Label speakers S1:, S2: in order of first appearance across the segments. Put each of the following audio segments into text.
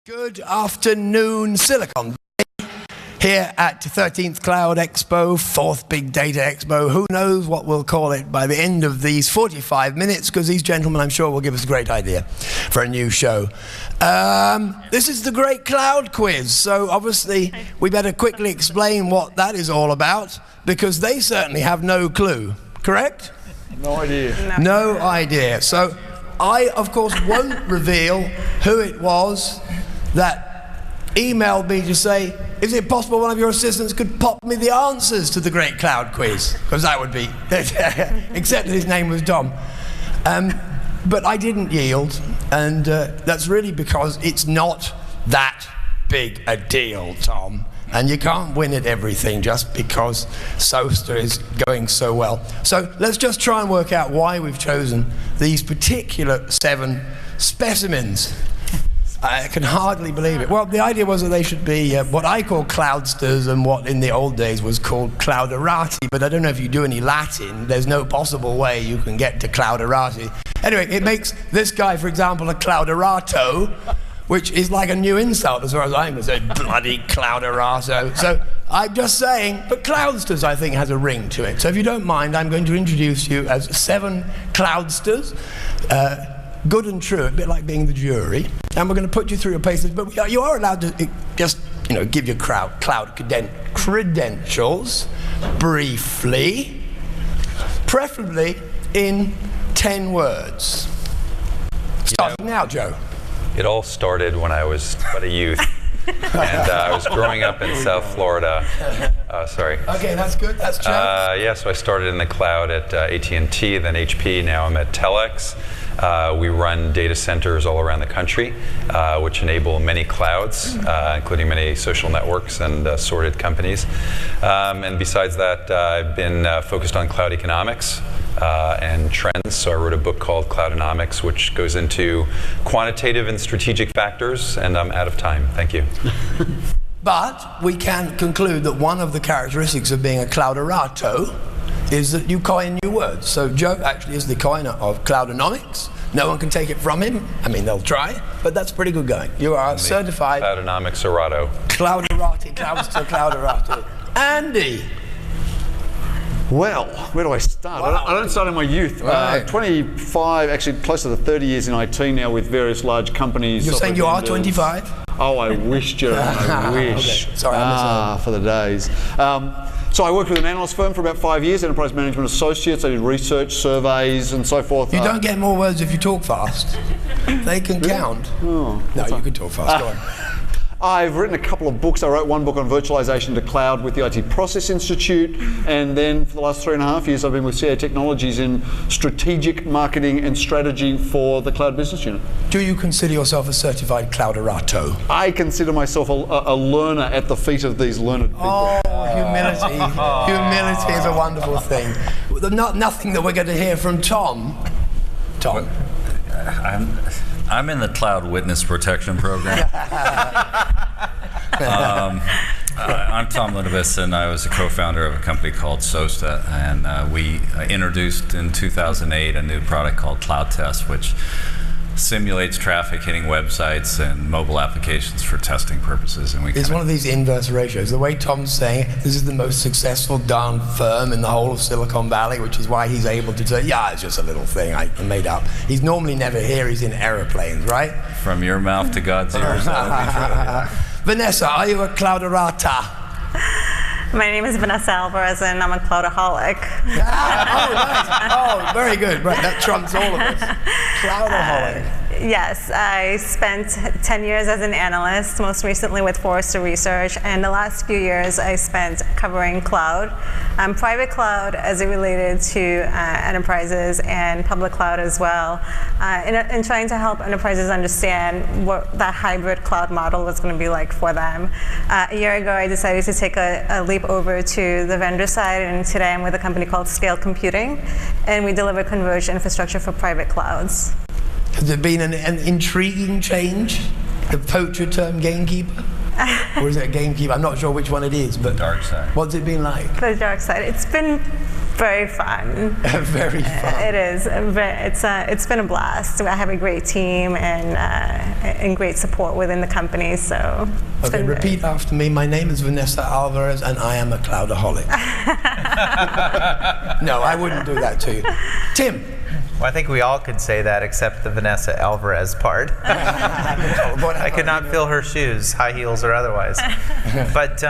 S1: Good afternoon, Silicon Valley, here at 13th Cloud Expo, 4th Big Data Expo. Who knows what we'll call it by the end of these 45 minutes, because these gentlemen, I'm sure, will give us a great idea for a new show. This is the Great Cloud Quiz, so obviously we better quickly explain what that is all about, because they certainly have no clue, correct?
S2: No idea.
S1: No idea. So I, of course, won't reveal who it was that emailed me to say, is it possible one of your assistants could pop me the answers to the Great Cloud Quiz? Because that would be, except that his name was Tom. But I didn't yield, and that's really because it's not that big a deal, Tom. And you can't win at everything just because SOASTA is going so well. So let's just try and work out why we've chosen these particular 7 specimens. I can hardly believe it. Well, the idea was that they should be what I call Cloudsters and what in the old days was called Clouderati, but I don't know if you do any Latin. There's no possible way you can get to Clouderati. Anyway, it makes this guy, for example, a Clouderato, which is like a new insult as far as I'm concerned. Bloody Clouderato. So I'm just saying, but Cloudsters, I think, has a ring to it. So if you don't mind, I'm going to introduce you as 7 Cloudsters. Good and true, a bit like being the jury, and we're going to put you through your paces, but you are allowed to just, give your cloud credentials briefly, preferably in 10 words. Starting now, Joe.
S3: It all started when I was but a youth, and I was growing up in South Florida. Sorry.
S1: Okay, that's good. That's Joe.
S3: Yeah, so I started in the cloud at AT&T, then HP. Now I'm at Telx. We run data centers all around the country, which enable many clouds, including many social networks and sorted companies. And besides that, I've been focused on cloud economics and trends. So I wrote a book called Cloudonomics, which goes into quantitative and strategic factors, and I'm out of time. Thank you.
S1: But we can conclude that one of the characteristics of being a Clouderato is that you coin new words. So Joe actually is the coiner of Cloudonomics. No one can take it from him. I mean, they'll try, but that's pretty good going. You are certified
S3: Cloudonomics Orato.
S1: Clouderati, Cloudster, Clouderati. Andy.
S2: Well, where do I start?
S1: Wow.
S2: I don't start in my youth.
S1: Right.
S2: 25, actually close to 30 years in IT now with various large companies.
S1: You're saying you are 25?
S2: Oh, I wish, Joe. I wish.
S1: Okay. Sorry, I missed
S2: for the days. So I worked with an analyst firm for about 5 years, Enterprise Management Associates. I did research, surveys, and so forth.
S1: You don't get more words if you talk fast. They can count.
S2: Oh,
S1: no, you can talk fast. Go on.
S2: I've written a couple of books. I wrote one book on virtualization to cloud with the IT Process Institute, and then for the last 3.5 years I've been with CA Technologies in strategic marketing and strategy for the cloud business unit.
S1: Do you consider yourself a certified Clouderato?
S2: I consider myself a learner at the feet of these learned people.
S1: Oh, humility. Humility is a wonderful thing. Nothing that we're going to hear from Tom. Tom.
S4: I'm in the Cloud Witness Protection Program. I'm Tom Lounibos, and I was a co-founder of a company called SOASTA, and we introduced in 2008 a new product called Cloud Test, which simulates traffic hitting websites and mobile applications for testing purposes. And
S1: it's one of these inverse ratios. The way Tom's saying it, this is the most successful darn firm in the whole of Silicon Valley, which is why he's able to say, yeah, it's just a little thing I made up. He's normally never here, he's in aeroplanes, right?
S4: From your mouth to God's ears, that would be true.
S1: Vanessa, are you a Clouderata?
S5: My name is Vanessa Alvarez, and I'm a Cloudaholic.
S1: Oh, right. Oh, very good. Right, that trumps all of us. Cloudaholic.
S5: Yes, I spent 10 years as an analyst, most recently with Forrester Research, and the last few years I spent covering cloud, private cloud as it related to enterprises, and public cloud as well, in trying to help enterprises understand what that hybrid cloud model was going to be like for them. A year ago, I decided to take a leap over to the vendor side, and today I'm with a company called Scale Computing, and we deliver converged infrastructure for private clouds.
S1: Has there been an intriguing change? The poacher term gamekeeper? Or is it a gamekeeper? I'm not sure which one it is, but
S4: dark side.
S1: What's it been like?
S5: The dark side. It's been Very fun.
S1: Very fun.
S5: It is. It's been a blast. I have a great team and great support within the company. So
S1: okay, repeat after me. My name is Vanessa Alvarez, and I am a cloudaholic. No, I wouldn't do that to you. Tim.
S6: Well, I think we all could say that except the Vanessa Alvarez part. I could not fill her shoes, high heels or otherwise. But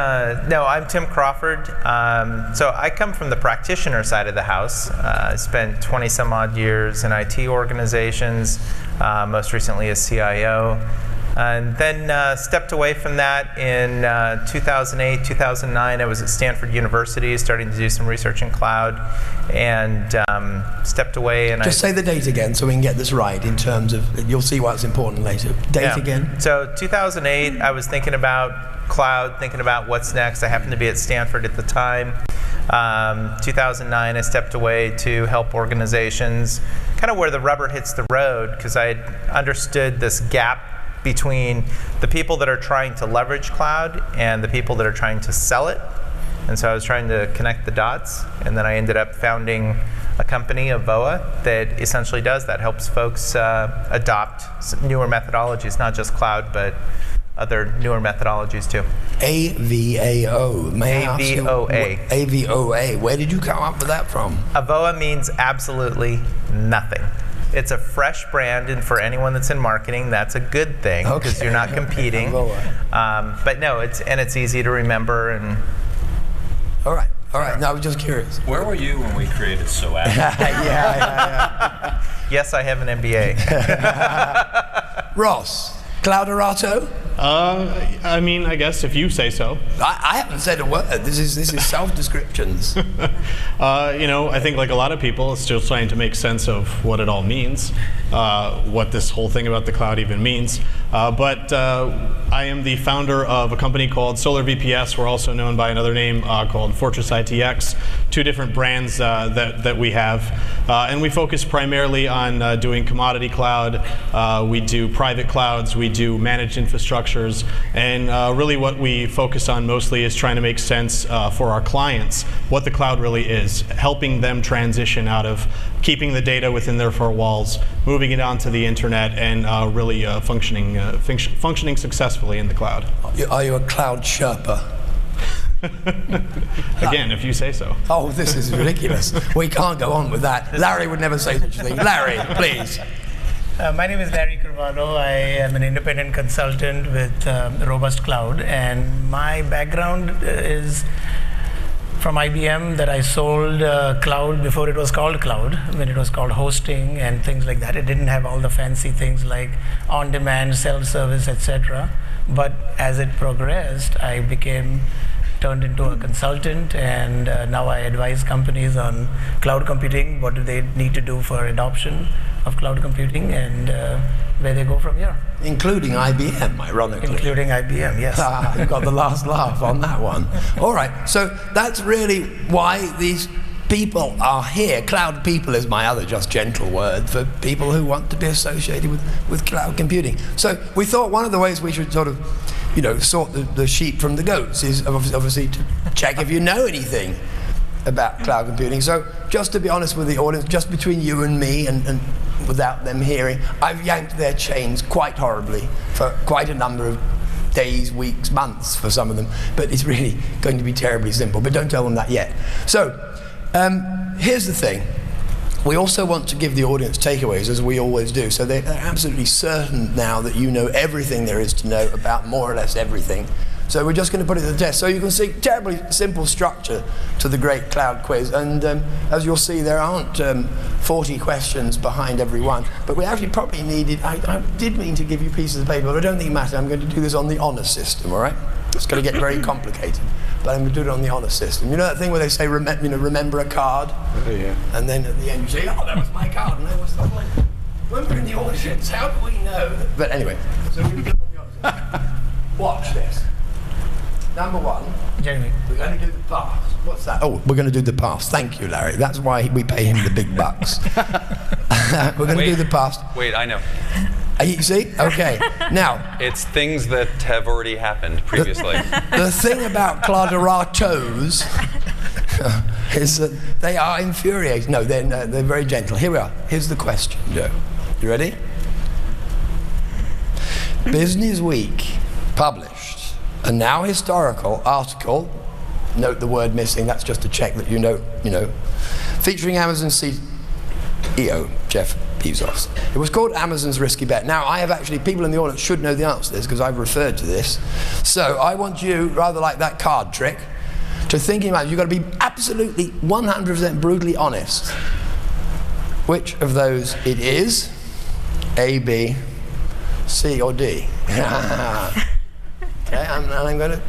S6: no, I'm Tim Crawford. So I come from the practitioner side of the house. I spent 20 some odd years in IT organizations, most recently as CIO. And then stepped away from that in 2008, 2009. I was at Stanford University starting to do some research in cloud, and stepped away. And
S1: Just say the date again so we can get this right in terms of, you'll see why it's important later. Date again.
S6: So 2008, I was thinking about cloud, thinking about what's next. I happened to be at Stanford at the time. 2009, I stepped away to help organizations, kind of where the rubber hits the road, because I had understood this gap between the people that are trying to leverage cloud and the people that are trying to sell it. And so I was trying to connect the dots, and then I ended up founding a company, Avoa, that essentially does that, helps folks adopt newer methodologies, not just cloud, but other newer methodologies too.
S1: AVAO. May I ask you,
S6: AVOA.
S1: AVOA. Where did you come up with that from?
S6: Avoa means absolutely nothing. It's a fresh brand, and for anyone that's in marketing, that's a good thing because you're not competing. But no, it's easy to remember. And
S1: all right. No, I was just curious.
S4: Where were you when we created SOASTA?
S1: Yeah.
S6: Yes, I have an MBA.
S1: Ross, Clouderato?
S7: I mean, I guess if you say so.
S1: I haven't said a word. This is self-descriptions.
S7: I think like a lot of people, it's still trying to make sense of what it all means, what this whole thing about the cloud even means. But I am the founder of a company called Solar VPS. We're also known by another name called Fortress ITX. Two different brands that we have. And we focus primarily on doing commodity cloud. We do private clouds. We do managed infrastructures. And really what we focus on mostly is trying to make sense for our clients what the cloud really is, helping them transition out of keeping the data within their four walls, moving it onto the internet, and really functioning successfully in the cloud.
S1: Are you a cloud Sherpa?
S7: Again, if you say so.
S1: Oh, this is ridiculous. We can't go on with that. Larry would never say such a thing. Larry, please.
S8: My name is Larry Carvalho. I am an independent consultant with Robust Cloud, and my background is from IBM, that I sold cloud before it was called cloud, when it was called hosting and things like that. It didn't have all the fancy things like on-demand, self-service, etc. But as it progressed, I turned into a consultant, and now I advise companies on cloud computing, what do they need to do for adoption of cloud computing, and where they go from here.
S1: Including IBM, ironically.
S8: Including IBM, yes.
S1: You got the last laugh on that one. All right, so that's really why these people are here. Cloud people is my other just gentle word for people who want to be associated with cloud computing. So we thought one of the ways we should sort of, sort the sheep from the goats is obviously to check if you know anything about cloud computing. So just to be honest with the audience, just between you and me and without them hearing, I've yanked their chains quite horribly for quite a number of days, weeks, months for some of them, but it's really going to be terribly simple, but don't tell them that yet. So here's the thing. We also want to give the audience takeaways, as we always do, so they're absolutely certain now that you know everything there is to know about more or less everything. So we're just going to put it to the test. So you can see terribly simple structure to the great cloud quiz. And as you'll see, there aren't 40 questions behind every one. But we actually probably needed, I did mean to give you pieces of paper, but I don't think it matters. I'm going to do this on the honor system, all right? It's going to get very complicated. But I'm going to do it on the honor system. You know that thing where they say, remember a card?
S2: Oh, yeah.
S1: And then at the end you say, oh, that was my card. And then what's the point? When we're in the audience, how do we know that? But anyway, so we're going to do it on the honor system. Watch this. Number one,
S8: Jeremy.
S1: We're going to do the past. What's that? Oh, we're going to do the past. Thank you, Larry. That's why we pay him the big bucks. We're going to do the past.
S3: Wait, I know.
S1: You see? Okay. Now.
S3: It's things that have already happened previously.
S1: The thing about Clouderatos is that they are infuriating. No, they're very gentle. Here we are. Here's the question, Joe. You ready? Business Week published a now historical article. Note the word missing. That's just to check that you know, featuring Amazon CEO Jeff Bezos. It was called Amazon's Risky Bet. Now, I have actually, people in the audience should know the answer to this because I've referred to this. So I want you, rather like that card trick, to thinking about it. You've got to be absolutely 100% brutally honest. Which of those it is? A, B, C, or D? Okay, I'm going to...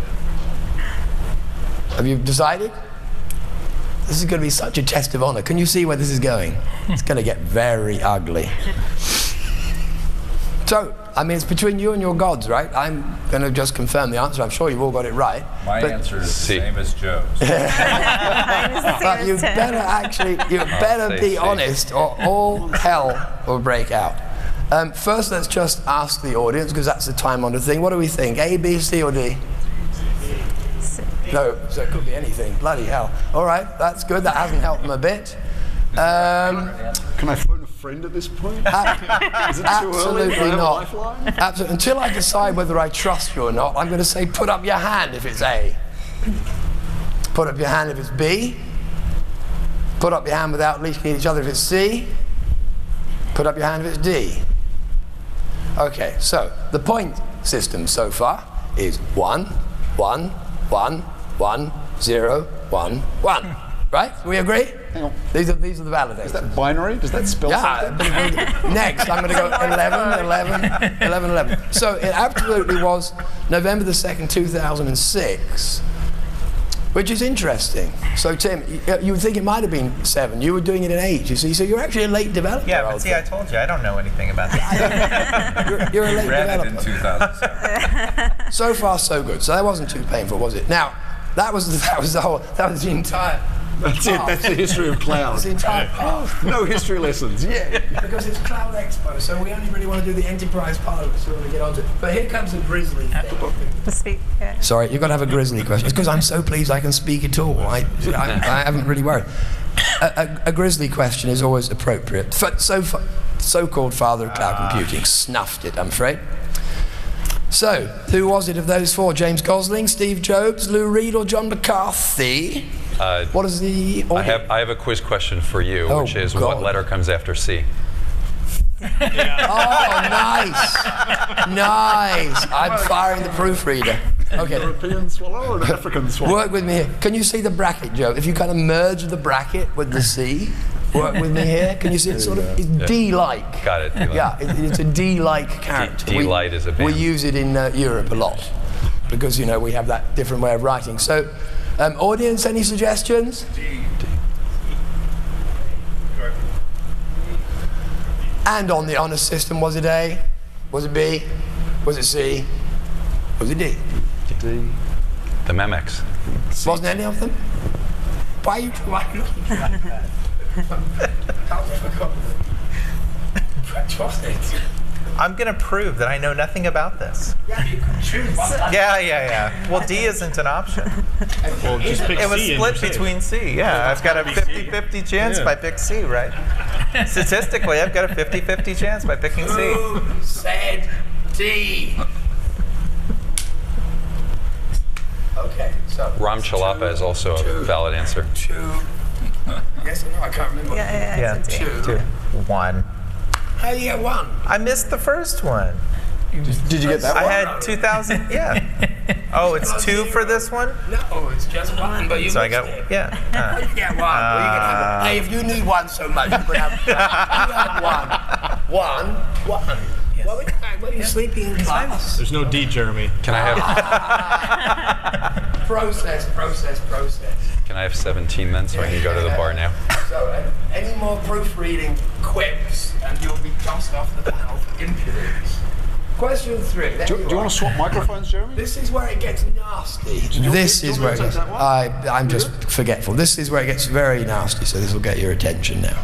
S1: Have you decided? This is going to be such a test of honor. Can you see where this is going? It's going to get very ugly. So, I mean, it's between you and your gods, right? I'm going to just confirm the answer. I'm sure you've all got it right.
S4: My answer is the same as Joe's.
S1: But you better actually, be honest, or all hell will break out. First, let's just ask the audience, because that's the time-honored thing. What do we think? A, B, C, or D? No, so it could be anything. Bloody hell. All right, that's good. That hasn't helped them a bit.
S2: Can I phone a friend at this point? Is it too early?
S1: Absolutely not. Absolutely. Until I decide whether I trust you or not, I'm going to say put up your hand if it's A. Put up your hand if it's B. Put up your hand without looking at each other if it's C. Put up your hand if it's D. Okay, so the point system so far is 1, 1, 1, 1, 0, 1, 1. Right? We agree?
S2: Hang on.
S1: These are the validators.
S2: Is that binary? Does that spell something?
S1: Next, I'm going to go 11, 11, 11, 11. So it absolutely was November the 2nd, 2006, which is interesting. So Tim, you would think it might have been 7. You were doing it in 8, you see. So you're actually a late developer.
S6: Yeah, but see, I told you, I don't know anything about this.
S1: you're a late
S4: Read
S1: developer.
S4: it in 2007.
S1: So far, so good. So that wasn't too painful, was it? Now, that was the entire.
S2: That's it. That's the history of cloud.
S1: That's the entire path.
S2: No history lessons. Yeah.
S1: Because it's Cloud Expo, so we only really want to do the enterprise part of it, so we're going to get onto it. But here comes a grisly thing. Sorry, you've got to have a grisly question. It's because I'm so pleased I can speak at all. I haven't really worried. A grisly question is always appropriate. So-called father of cloud computing snuffed it, I'm afraid. So, who was it of those 4? James Gosling, Steve Jobs, Lou Reed, or John McCarthy? What is the order?
S3: I have a quiz question for you, which is
S1: God.
S3: what letter comes after C?
S1: Oh, nice. Nice. I'm firing the proofreader. Okay.
S2: European swallow or an African swallow?
S1: Work with me here. Can you see the bracket, Joe? If you kind of merge the bracket with the C, work with me here. Can you see it sort of? It's D-like.
S3: Got it. D-like.
S1: Yeah, it's a D-like character.
S3: D-light is a band.
S1: We use it in Europe a lot because, we have that different way of writing. So, audience, any suggestions?
S3: D.
S1: And on the honor system, was it A? Was it B? Was it C? Was it D?
S2: D.
S3: The Memex.
S1: Wasn't any of them? Why are you looking like that?
S6: I'm going to prove that I know nothing about this.
S1: Yeah, you can choose one.
S6: Yeah. Well, D isn't an option.
S7: Well, just pick
S6: It was
S7: C and
S6: split
S7: you're safe.
S6: between C. Yeah, I've got a 50-50 chance if I pick C, right? Statistically, I've got a 50-50 chance by picking C.
S1: Who said D? Okay, so.
S3: Ram Chalapa is also a valid answer.
S1: 2. Yes or no? I can't remember.
S6: Yeah, 2. 1.
S1: How do you get 1?
S6: I missed the first one.
S2: Did you get that
S6: I
S2: one?
S6: had 2000. Yeah. Oh, it's 2 for this one.
S1: No, it's just 1. But you
S6: So I
S1: missed
S6: got
S1: it.
S6: yeah.
S1: How do you get 1? Well, you can have hey, if you need 1 so much, you could have. You had 1. 1. Yes. What were you sleeping in class?
S7: There's no D, Jeremy.
S3: Can I have
S1: Process.
S3: Can I have 17 then, so I can go to the bar now?
S1: So, any more proofreading quips, and you'll be tossed off the panel for impudence. Question 3.
S2: Do you want to swap microphones, Jeremy?
S1: This is where it gets nasty. I'm just forgetful. This is where it gets very nasty, so this will get your attention now.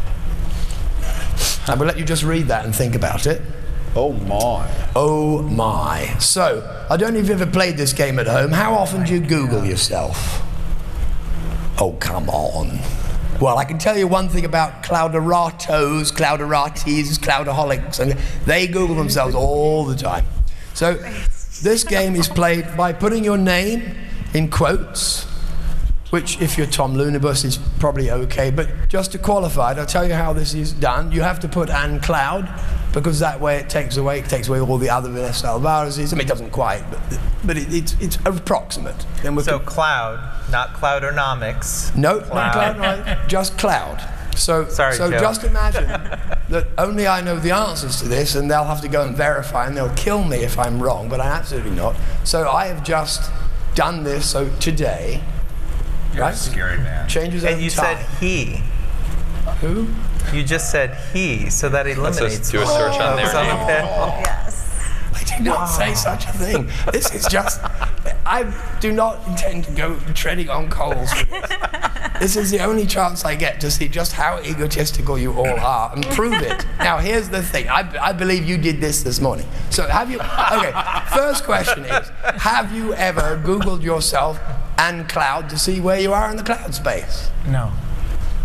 S1: I will let you just read that and think about it.
S2: Oh my.
S1: Oh my. So, I don't know if you've ever played this game at home. How often do you Google yourself? Oh, come on. Well, I can tell you one thing about Clouderatos, Clouderatis, Cloudaholics, and they Google themselves all the time. So this game is played by putting your name in quotes, which if you're Tom Lounibos is probably okay, but just to qualify it, I'll tell you how this is done. You have to put "and cloud," because that way it takes away all the other Vanessa Alvarez's. I mean, it doesn't quite, but it's approximate.
S6: So cloud, not cloudernomics.
S1: No, not cloud, no, just cloud. So
S6: Joe.
S1: Just imagine that only I know the answers to this, and they'll have to go and verify, and they'll kill me if I'm wrong, but I'm absolutely not. So I have just done this, so today,
S4: You're
S1: right?
S4: a scary man.
S1: Changes over
S6: And you
S1: time.
S6: said he.
S1: Who?
S6: You just said he, so that eliminates.
S3: Let's just do a search on their
S6: who's
S3: name.
S6: the panel.
S5: Yes.
S1: I did not say such a thing. This is just, I do not intend to go treading on coals for this. This is the only chance I get to see just how egotistical you all are and prove it. Now, here's the thing. I believe you did this morning. So have you, okay, first question is, have you ever Googled yourself and cloud to see where you are in the cloud space?
S8: No.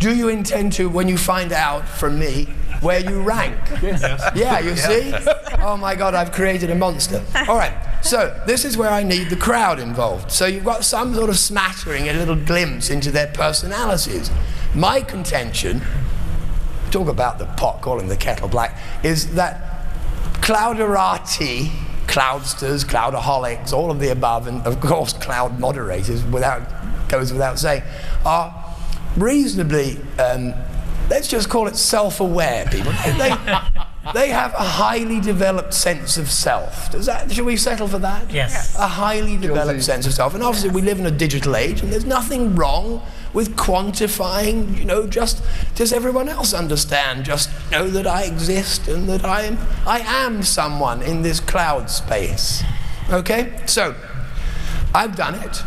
S1: Do you intend to, when you find out from me where you rank?
S7: Yes.
S1: Yeah, you see? Oh my God, I've created a monster. All right, so this is where I need the crowd involved. So you've got some sort of smattering, a little glimpse into their personalities. My contention, talk about the pot calling the kettle black, is that Clouderati, Cloudsters, Cloudaholics, all of the above, and of course cloud moderators, goes without saying, are reasonably, let's just call it self-aware people. They have a highly developed sense of self. Should we settle for that?
S8: Yes.
S1: A highly developed sense of self. And obviously we live in a digital age, and there's nothing wrong with quantifying, just does everyone else understand? Just know that I exist and that I am someone in this cloud space. Okay? So, I've done it,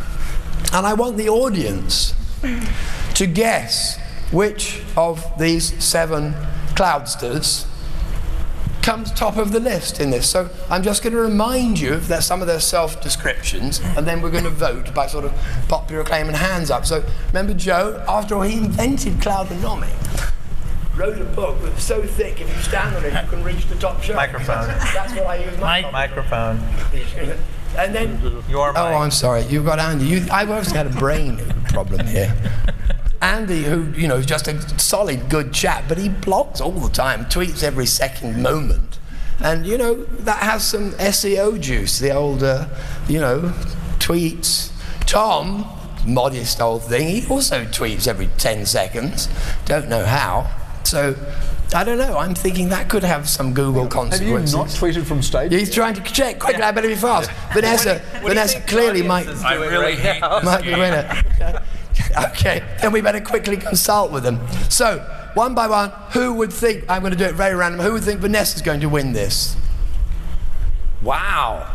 S1: and I want the audience to guess which of these 7 Cloudsters comes top of the list in this. So I'm just going to remind you of some of their self-descriptions, and then we're going to vote by sort of popular acclaim and hands up. So remember Joe, after all, he invented Cloudonomics, wrote a book that's so thick if you stand on it you can reach the top shelf.
S6: Microphone.
S1: That's what I use my
S6: Microphone.
S1: And then
S6: Your mic.
S1: oh, I'm sorry. You've got Andy. I've obviously had a brain problem here. Andy, who is just a solid, good chap, but he blogs all the time, tweets every second moment, and that has some SEO juice. The old, tweets. Tom, modest old thing, he also tweets every 10 seconds. Don't know how. So. I don't know. I'm thinking that could have some Google consequences.
S2: Have you not tweeted from stage?
S1: He's trying to check. Quickly, I better be fast. Vanessa clearly might
S4: I really hate
S1: might be winner. Okay, then we better quickly consult with them. So, one by one, who would think, I'm going to do it very random, who would think Vanessa's going to win this? Wow.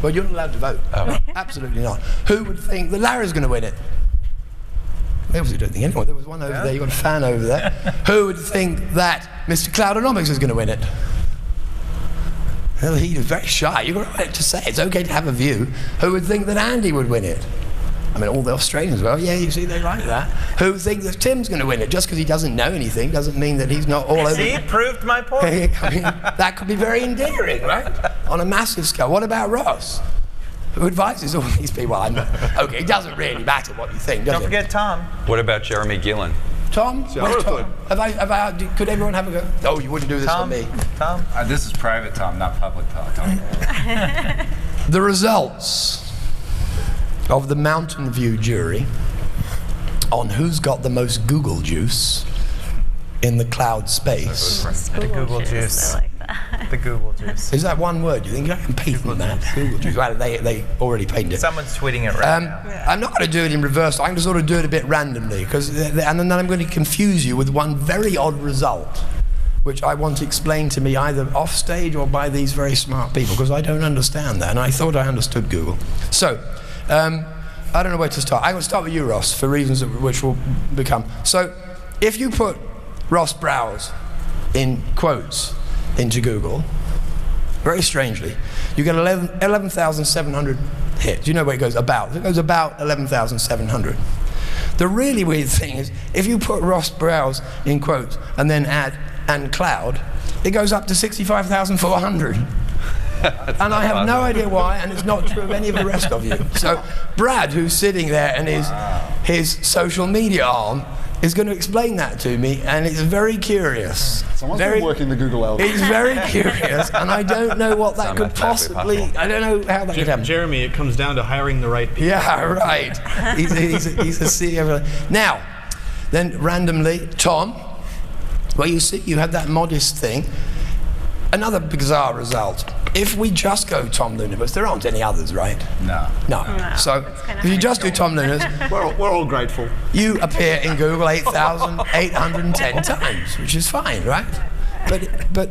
S1: Well, you're not allowed to vote.
S3: Oh.
S1: Absolutely not. Who would think that Larry's going to win it? I obviously don't think anyone. There was one over there, you've got a fan over there. Who would think that Mr. Cloudonomics is going to win it? Well, he was very shy. You've got a right to say it. It's okay to have a view. Who would think that Andy would win it? I mean, all the Australians, well, yeah, you see, they like that. Who think that Tim's going to win it? Just because he doesn't know anything doesn't mean that he's not all over.
S6: See, proved my point.
S1: I mean, that could be very endearing, right? On a massive scale. What about Ross? Who advises all these people? Okay, it doesn't really matter what you think, does
S6: Don't
S1: it?
S6: forget Tom.
S3: What about Jeremy Gillen?
S1: Tom? Where's Tom? Could everyone have a go? Oh, you wouldn't do this
S6: Tom.
S1: on me.
S6: Tom.
S4: This is private Tom, not public talk.
S1: The results of the Mountain View jury on who's got the most Google juice in the cloud space.
S6: The Google juice.
S5: I like that.
S6: The Google juice.
S1: Is that one word? Do you think I can patent that? Google juice. Well, they already patented it.
S6: Someone's tweeting it right now.
S1: I'm not going to do it in reverse. I'm going to sort of do it a bit randomly, and then I'm going to confuse you with one very odd result, which I want explained to me either off stage or by these very smart people, because I don't understand that, and I thought I understood Google. So, I don't know where to start. I'm going to start with you, Ross, for reasons which will become. So, if you put Ross Brouse in quotes into Google, very strangely, you get 11,700 hits. You know where it goes about. It goes about 11,700. The really weird thing is, if you put Ross Brouse in quotes and then add "and cloud," it goes up to 65,400. And I have no idea why, and it's not true of any of the rest of you. So Brad, who's sitting there and his social media arm, is going to explain that to me, and it's very curious.
S2: Someone's been working the Google algorithm.
S1: It's very curious, and I don't know what that could possibly, I don't know how that could happen.
S7: Jeremy, it comes down to hiring the right people.
S1: Yeah, right. He's a CEO. Now, then randomly, Tom, well, you see, you had that modest thing. Another bizarre result. If we just go Tom Lounibos, there aren't any others, right?
S4: No.
S1: So if you just do Tom Lounibos,
S2: We're all grateful.
S1: you appear in Google 8,810 times, which is fine, right? But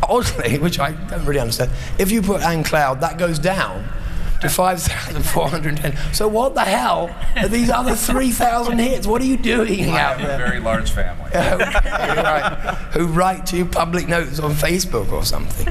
S1: oddly, which I don't really understand, if you put "and cloud," that goes down to 5,410. So what the hell are these other 3,000 hits? What are you doing out
S4: A
S1: there?
S4: very large family.
S1: Right, who write to you public notes on Facebook or something.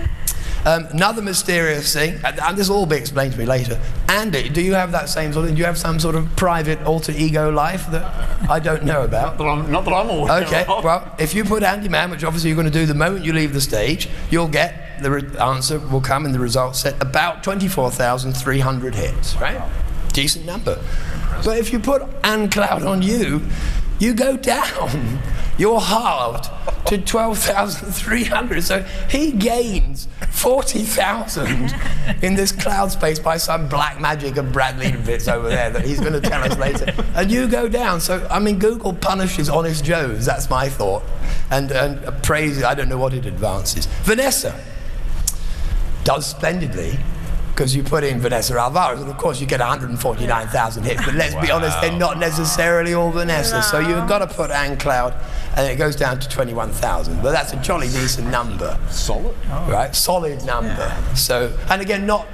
S1: Another mysterious thing, and this will all be explained to me later. Andy, do you have that same sort of, do you have some sort of private alter ego life that I don't know about?
S2: Not that I'm aware
S1: Okay,
S2: of.
S1: well, if you put Andi Mann, which obviously you're going to do the moment you leave the stage, you'll get, the answer will come in the results set, about 24,300 hits, right? Decent number. But if you put "and cloud" on you, you go down. You're halved to 12,300. So he gains 40,000 in this cloud space by some black magic of Brad Leibovitz over there that he's going to tell us later. And you go down. So, I mean, Google punishes honest Joes. That's my thought. And praises, I don't know what it advances. Vanessa does splendidly, because you put in Vanessa Alvarez, and of course you get 149,000 hits, but let's be honest, they're not necessarily all Vanessa, so you've got to put "and cloud," and it goes down to 21,000, but that's a jolly decent number.
S2: Solid.
S1: Right, solid number. So, and again, not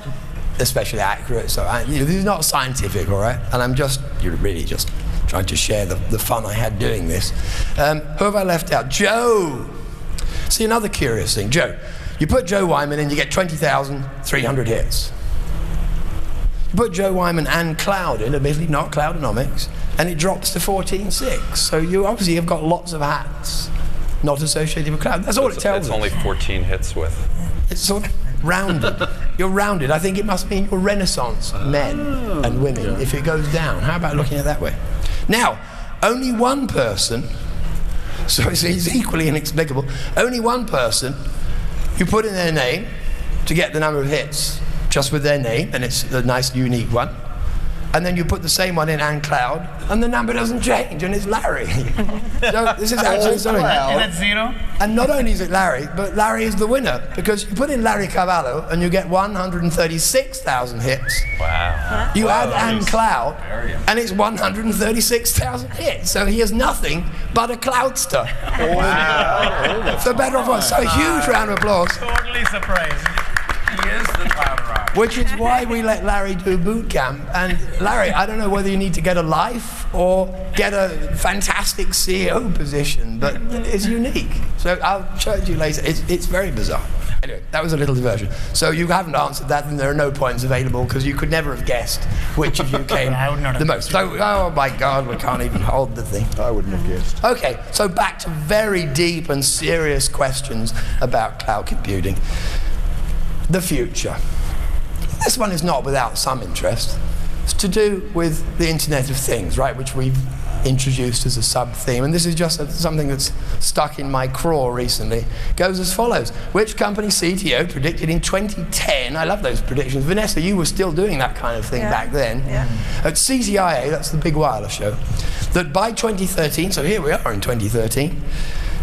S1: especially accurate, so this is not scientific, all right, and I'm just, you're really just trying to share the fun I had doing this. Who have I left out? Joe. See, another curious thing. Joe, you put Joe Weinman and you get 20,300 hits. You put Joe Weinman and cloud in, admittedly not Cloudonomics, and it drops to 14.6. So you obviously have got lots of hats not associated with cloud. That's all it tells us.
S3: It's only 14 hits with.
S1: It's sort of rounded. You're rounded. I think it must mean you're Renaissance men and women if it goes down. How about looking at it that way? Now, only one person, so it's equally inexplicable, only one person, you put in their name to get the number of hits just with their name, and it's a nice unique one, and then you put the same one in "and cloud," and the number doesn't change, and it's Larry. So this is actually something.
S8: And that's 0?
S1: And not only is it Larry, but Larry is the winner, because you put in Larry Carvalho and you get 136,000 hits.
S3: Wow.
S1: You add "and cloud," and it's 136,000 hits. So he has nothing but a Cloudster.
S3: Wow.
S1: So better off. So a huge round of applause.
S8: Totally surprised.
S4: He is the cloud rock.
S1: Which is why we let Larry do boot camp. And Larry, I don't know whether you need to get a life or get a fantastic CEO position, but it's unique. So I'll show it to you later. It's very bizarre. Anyway, that was a little diversion. So you haven't answered that, and there are no points available because you could never have guessed which of you came
S8: I would not have
S1: the most. So, oh my God, we can't even hold the thing.
S2: I wouldn't have guessed.
S1: Okay, so back to very deep and serious questions about cloud computing. The future. This one is not without some interest. It's to do with the Internet of Things, right, which we've introduced as a sub-theme. And this is just something that's stuck in my craw recently. It goes as follows. Which company CTO predicted in 2010, I love those predictions. Vanessa, you were still doing that kind of thing back then.
S5: Yeah.
S1: At CTIA, that's the big wireless show, that by 2013, so here we are in 2013,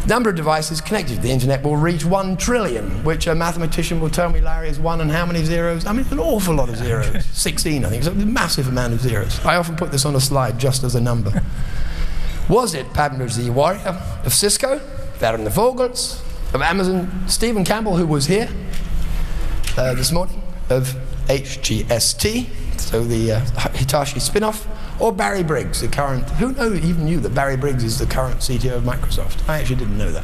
S1: number of devices connected to the internet will reach 1 trillion, which a mathematician will tell me, Larry, is 1 and how many zeros? I mean, it's an awful lot of zeros. 16, I think. It's a massive amount of zeros. I often put this on a slide just as a number. Was it Pablo Z. Warrior of Cisco, Werner Vogels of Amazon, Stephen Campbell, who was here this morning, of HGST, so the Hitachi spin-off, or Barry Briggs, the current, who even knew that Barry Briggs is the current CTO of Microsoft? I actually didn't know that.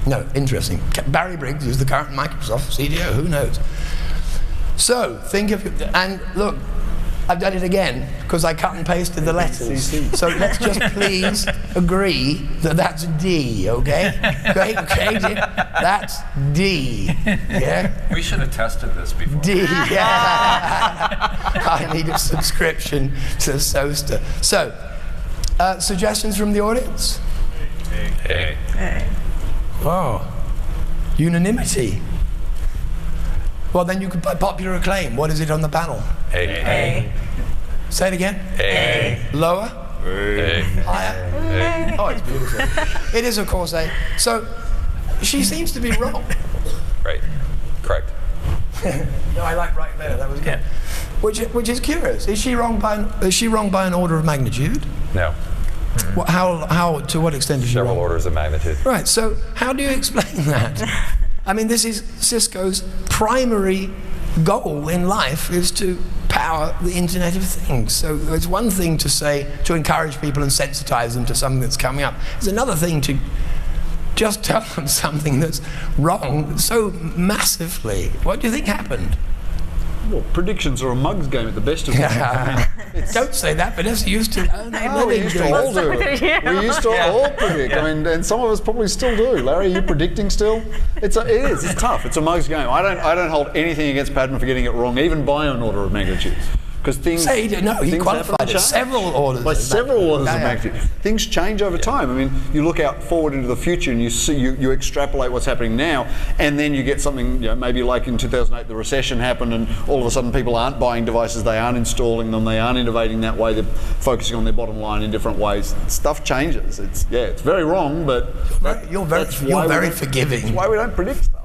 S1: No, interesting. Barry Briggs is the current Microsoft CTO, who knows? So, think of, and look, I've done it again because I cut and pasted the letters. So let's just please agree that that's D, okay? Okay, that's D. Yeah?
S4: We should have tested this before.
S1: D, yeah. I need a subscription to SOASTA. So, suggestions from the audience?
S3: A.
S1: Oh, unanimity. Well, then you could buy popular acclaim. What is it on the panel?
S3: A.
S1: Say it again.
S3: A.
S1: Lower?
S3: A.
S1: Higher? Oh, it's beautiful. It is, of course, A. So, she seems to be wrong.
S3: Right. Correct.
S1: No, I like right better. That was good. Which is curious. Is she wrong by an order of magnitude?
S3: No.
S1: How to what extent is she
S3: Several
S1: wrong?
S3: orders of magnitude.
S1: Right. So how do you explain that? I mean, this is Cisco's primary goal in life is to power the Internet of Things. So it's one thing to say, to encourage people and sensitize them to something that's coming up. It's another thing to just tell them something that's wrong so massively. What do you think happened?
S2: Well, predictions are a mug's game at the best of times.
S1: Don't say that, Vanessa used to.
S2: No, we used to all do it. We used to all predict. I mean, and some of us probably still do. Larry, are you predicting still? It is. It's tough. It's a mug's game. I don't hold anything against Padman for getting it wrong, even by an order of magnitude. Because things.
S1: He qualified at several orders.
S2: By several orders of magnitude. Things change over time. I mean, you look out forward into the future and you see, you extrapolate what's happening now, and then you get something, maybe like in 2008, the recession happened, and all of a sudden people aren't buying devices, they aren't installing them, they aren't innovating that way, they're focusing on their bottom line in different ways. Stuff changes. It's very wrong, but
S1: you're very forgiving.
S2: That's why we don't predict stuff.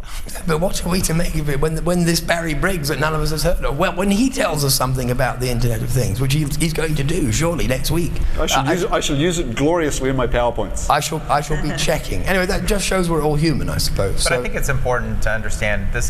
S1: But what are we to make of it when this Barry Briggs that none of us has heard of, when he tells us something about the Internet of Things, which he's going to do surely next week?
S2: I shall use it gloriously in my PowerPoints.
S1: I shall be checking. Anyway, that just shows we're all human, I suppose.
S6: But I think it's important to understand this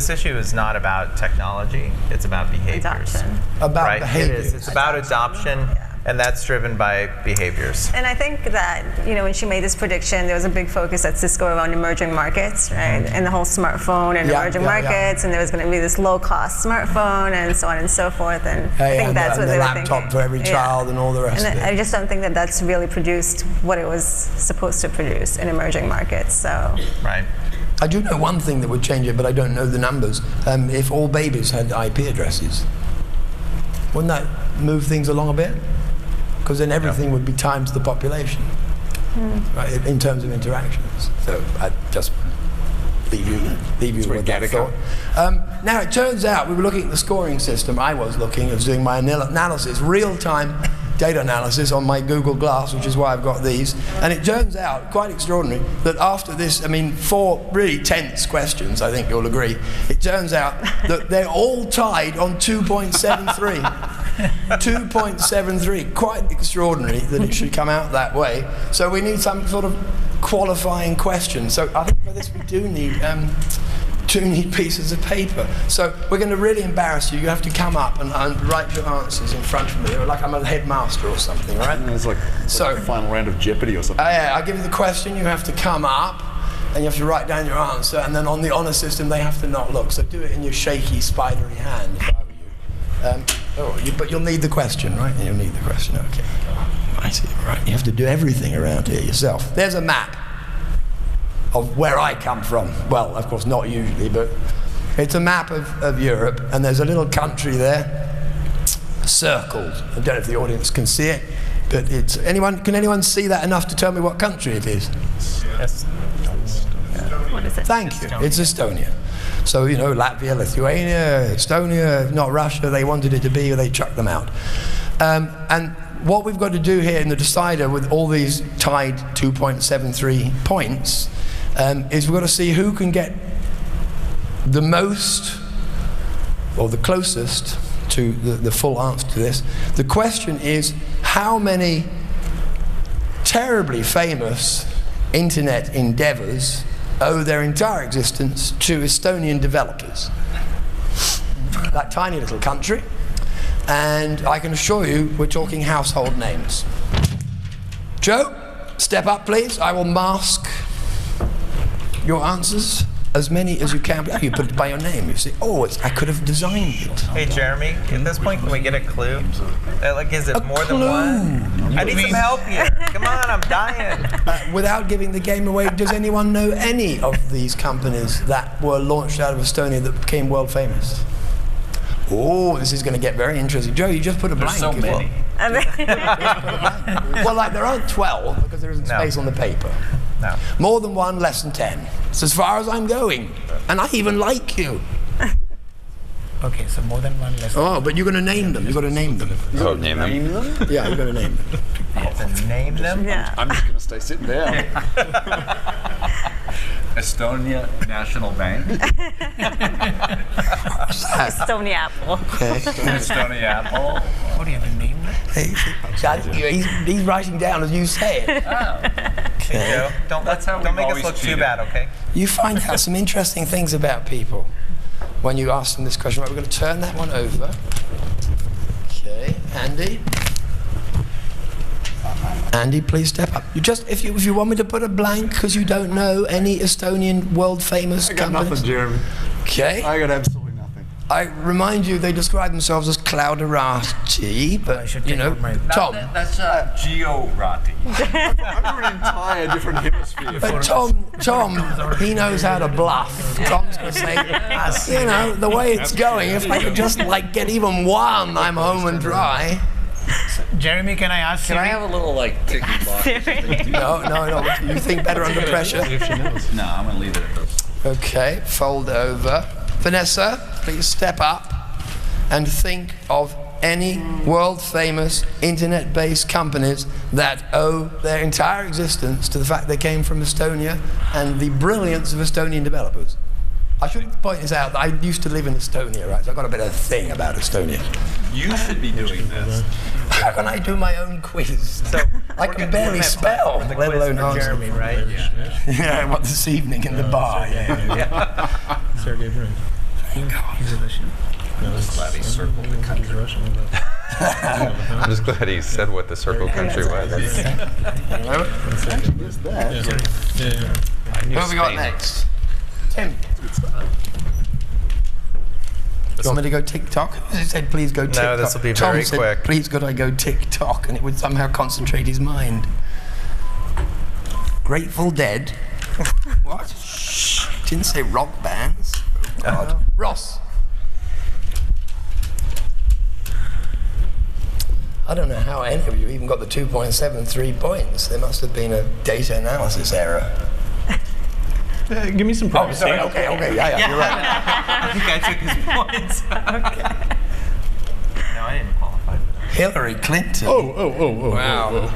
S6: issue is not about technology, it's about behaviors.
S5: Adoption.
S1: About behaviors.
S6: It's about adoption. And that's driven by behaviors.
S5: And I think that, when she made this prediction, there was a big focus at Cisco around emerging markets, right? And the whole smartphone and emerging markets, and there was going to be this low-cost smartphone and so on and so forth. And I think that's what they were thinking.
S1: And the laptop for every child and all the rest of it.
S5: I just don't think that that's really produced what it was supposed to produce in emerging markets, so.
S6: Right.
S1: I do know one thing that would change it, but I don't know the numbers. If all babies had IP addresses, wouldn't that move things along a bit? Because then everything would be times the population, right, in terms of interactions. So I just leave you with that thought. Now it turns out, we were looking at the scoring system. I was doing my analysis, real-time data analysis on my Google Glass, which is why I've got these. And it turns out, quite extraordinary, that after this, 4 really tense questions, I think you'll agree, it turns out that they're all tied on 2.73. 2.73, quite extraordinary that it should come out that way. So we need some sort of qualifying question. So I think for this we do need 2 neat pieces of paper. So we're going to really embarrass you. You have to come up and write your answers in front of me, like I'm a headmaster or something, right?
S2: It's like the final round of Jeopardy or something.
S1: I give you the question, you have to come up, and you have to write down your answer, and then on the honour system they have to not look. So do it in your shaky, spidery hand, if I were you. But you'll need the question, right? You'll need the question, okay. I see, right. You have to do everything around here yourself. There's a map of where I come from. Well, of course, not usually, but it's a map of Europe, and there's a little country there, circled. I don't know if the audience can see it, but it's can anyone see that enough to tell me what country it is?
S6: Yes.
S5: What is it?
S1: Thank you. It's Estonia. So, Latvia, Lithuania, Estonia, not Russia, they wanted it to be, they chucked them out. And what we've got to do here in the decider with all these tied 2.73 points is we've got to see who can get the most or the closest to the full answer to this. The question is, how many terribly famous internet endeavors owe their entire existence to Estonian developers? That tiny little country. And I can assure you, we're talking household names. Joe, step up please. I will mask your answers as many as you can. You put it by your name. You say, oh, I could have designed it.
S6: Hey, Jeremy, at this point, can we get a clue? Like, is it more than one? I need some help here. Come on, I'm dying.
S1: Without giving the game away, does anyone know any of these companies that were launched out of Estonia that became world famous? Oh, this is going to get very interesting. Joe, you just put a blank.
S4: There's so many.
S1: Well, like there aren't 12 because there isn't space on the paper.
S6: No.
S1: More than one, less than 10. It's as far as I'm going. And I even like you.
S8: Okay, so more than one, less than
S1: Oh, but you're going to name them. You've got to name them.
S3: Oh, name them.
S1: Yeah, you're going to name them.
S6: You have to name them?
S5: Yeah.
S2: I'm just going to stay sitting down.
S4: Estonia National Bank.
S5: Stony Apple.
S4: Estonia Apple.
S8: What do you have to name that?
S1: Hey, he's writing down as you say it.
S6: Hey, Joe, don't make us
S4: always
S6: look too
S4: cheated.
S6: bad, okay?
S1: You find out some interesting things about people when you ask them this question. Right, we're going to turn that one over. Okay, Andy. Andy, please step up. You just, if you want me to put a blank because you don't know any Estonian world famous
S2: I got
S1: companies.
S2: nothing, Jeremy.
S1: Okay.
S2: I got absolutely nothing.
S1: I remind you, they describe themselves as Clouderati, but you know, Tom.
S4: That's Georati.
S2: I'm in an entire different hemisphere.
S1: But Tom, he knows how to bluff. Tom's going to say, you know, the way it's going, if I could just like get even one, I'm home and dry.
S8: Jeremy, can I ask you?
S4: Can I have a little like ticky box?
S1: No. You think better under pressure?
S4: No, I'm gonna leave it at this.
S1: Okay, fold over. Vanessa, please step up and think of any world-famous internet-based companies that owe their entire existence to the fact they came from Estonia and the brilliance of Estonian developers. I should point this out that I used to live in Estonia, right? So I've got a bit of a thing about Estonia.
S4: You should be doing this.
S1: How can I do my own quiz?
S6: So
S1: I can barely spell,
S6: the
S1: let
S6: quiz
S1: alone
S6: for
S1: answer.
S6: Jeremy, right?
S1: Yeah, what, this evening in the bar? Yeah.
S8: Sergey Brin.
S1: Thank God.
S8: He's a Russian.
S4: I'm just glad he circled the country.
S3: I'm just glad he said what the circle country was.
S2: Where's that?
S1: Who have we got next? Tim. Do you want me to go TikTok? He said, please go TikTok.
S6: No, this will be
S1: Tom
S6: very
S1: said,
S6: quick.
S1: please could I go TikTok? And it would somehow concentrate his mind. Grateful Dead. What? Shh. Didn't say rock bands. Oh, God. Ross. I don't know how any of you even got the 2.73 points. There must have been a data analysis error.
S7: Give me some
S1: Oh,
S7: privacy.
S1: sorry. Okay. Yeah, you're right.
S6: I think I took his points. Okay. No, I didn't qualify for that.
S1: Hillary Clinton.
S7: Oh.
S1: Wow.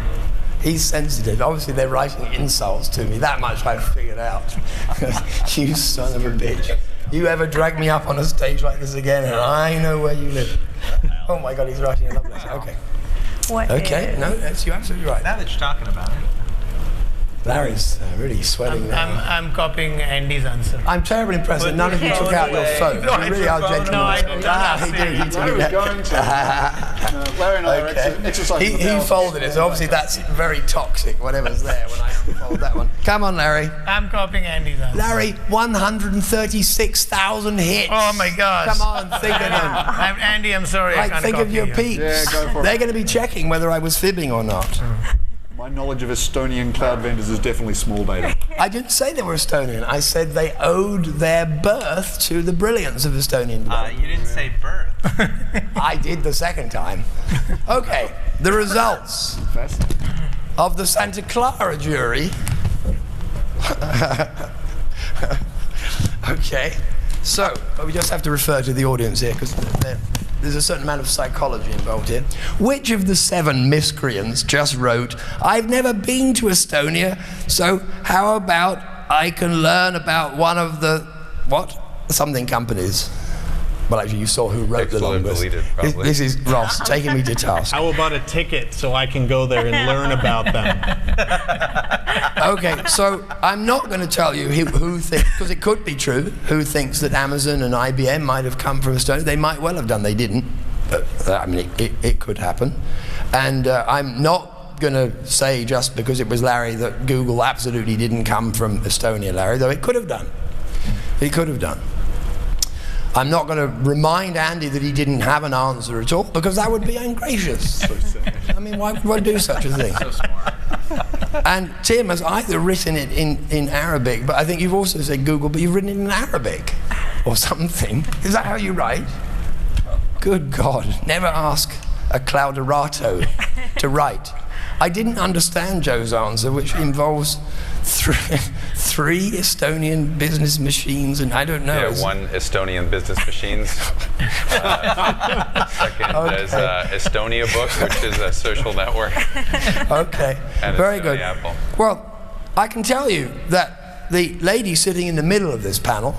S1: He's sensitive. Obviously, they're writing insults to me. That much I've figured out. You son of a bitch. You ever drag me up on a stage like this again, and I know where you live. Oh my God, he's writing a love letter. Okay. Okay, no, that's you're absolutely right.
S6: Now that you're talking about it.
S1: Larry's really sweating now.
S8: I'm copying Andy's answer.
S1: I'm terribly impressed that none of you took out your phone.
S6: No,
S1: You really are gentlemen.
S8: No, I did not.
S1: He did. He took
S2: I
S1: it
S2: was
S1: out.
S2: going to. Larry and I are exercising.
S1: He folded it, so obviously that's very toxic, whatever's there when I unfold that one. Come on, Larry.
S8: I'm copying Andy's answer.
S1: Larry, 136,000 hits.
S8: Oh my gosh.
S1: Come on, think of them.
S8: Andy, I'm sorry. I
S1: Like,
S8: can't
S1: think of
S8: copy
S1: your
S8: you.
S1: peeps.
S2: Yeah, go for it.
S1: They're going to be checking whether I was fibbing or not.
S2: My knowledge of Estonian cloud vendors is definitely small beta.
S1: I didn't say they were Estonian. I said they owed their birth to the brilliance of Estonian development.
S6: You didn't say birth.
S1: I did the second time. Okay, the results of the Santa Clara jury. Okay, so we just have to refer to the audience here because there's a certain amount of psychology involved here. Which of the 7 miscreants just wrote, I've never been to Estonia, so how about I can learn about one of the, what? Something companies. Well, actually, you saw who wrote the long list.
S3: Deleted, probably.
S1: This is Ross taking me to task.
S7: How about a ticket so I can go there and learn about them?
S1: Okay, so I'm not going to tell you who thinks, because it could be true, who thinks that Amazon and IBM might have come from Estonia. They might well have done, they didn't. But, I mean, it could happen. And I'm not going to say just because it was Larry that Google absolutely didn't come from Estonia, Larry, though it could have done. He could have done. I'm not going to remind Andy that he didn't have an answer at all, because that would be ungracious. I mean, why would I do such a thing?
S4: So smart.
S1: And Tim has either written it in Arabic, but I think you've also said Google, but you've written it in Arabic or something. Is that how you write? Good God, never ask a Clouderato to write. I didn't understand Joe's answer, which involves three Estonian business machines, and I don't know.
S3: Yeah, one Estonian business machines. Second is Estonia Book, which is a social network.
S1: Okay,
S3: And
S1: very
S3: Estonia
S1: good.
S3: Apple.
S1: Well, I can tell you that the lady sitting in the middle of this panel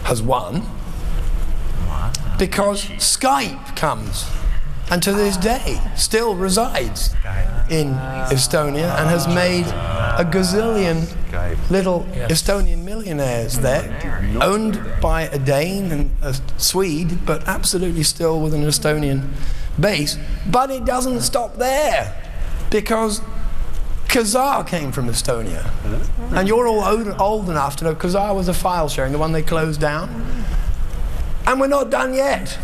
S1: has won because Skype comes, and to this day still resides in Estonia and has made a gazillion little Estonian millionaires there, owned by a Dane and a Swede, but absolutely still with an Estonian base. But it doesn't stop there, because Kazaa came from Estonia. And you're all old enough to know Kazaa was a file sharing, the one they closed down. And we're not done yet.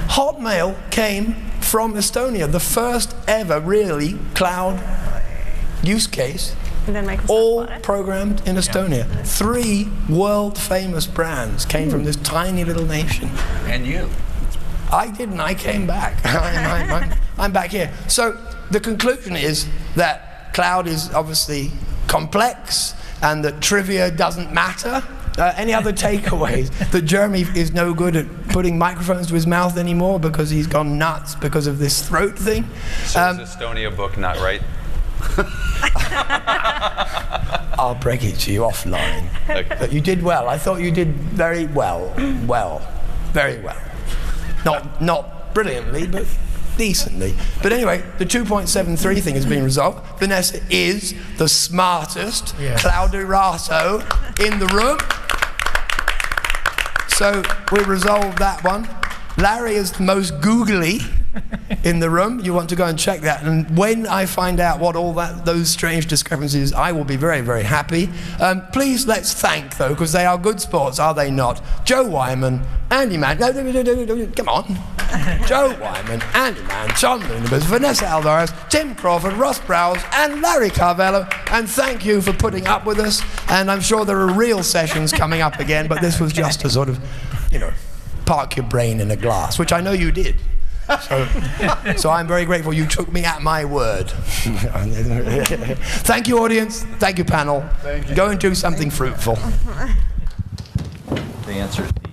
S1: Hotmail came from Estonia, the first ever really cloud use case,
S5: And then Microsoft
S1: all
S5: bought it.
S1: programmed in Estonia. 3 world famous brands came from this tiny little nation.
S4: And you.
S1: I didn't, I came back. I'm back here. So the conclusion is that cloud is obviously complex and that trivia doesn't matter. Any other takeaways? That Jeremy is no good at putting microphones to his mouth anymore because he's gone nuts because of this throat thing.
S3: So is Estonia Book not right?
S1: I'll break it to you offline.
S3: Okay.
S1: But you did well. I thought you did very well. Very well. Not brilliantly, but decently. But anyway, the 2.73 thing has been resolved. Vanessa is the smartest Clouderato in the room. So we resolved that one. Larry is the most googly in the room. You want to go and check that. And when I find out what all those strange discrepancies, I will be very, very happy. Please let's thank, though, because they are good sports, are they not? Joe Weinman, Andi Mann. No, come on. Joe Weinman, Andi Mann, John Lounibos, Vanessa Alvarez, Tim Crawford, Ross Brouse, and Larry Carvalho. And thank you for putting up with us. And I'm sure there are real sessions coming up again, but this was just a sort of, park your brain in a glass, which I know you did. So I'm very grateful you took me at my word. Thank you, audience. Thank you, panel. Thank you. Go and do something fruitful.
S4: The answer is D.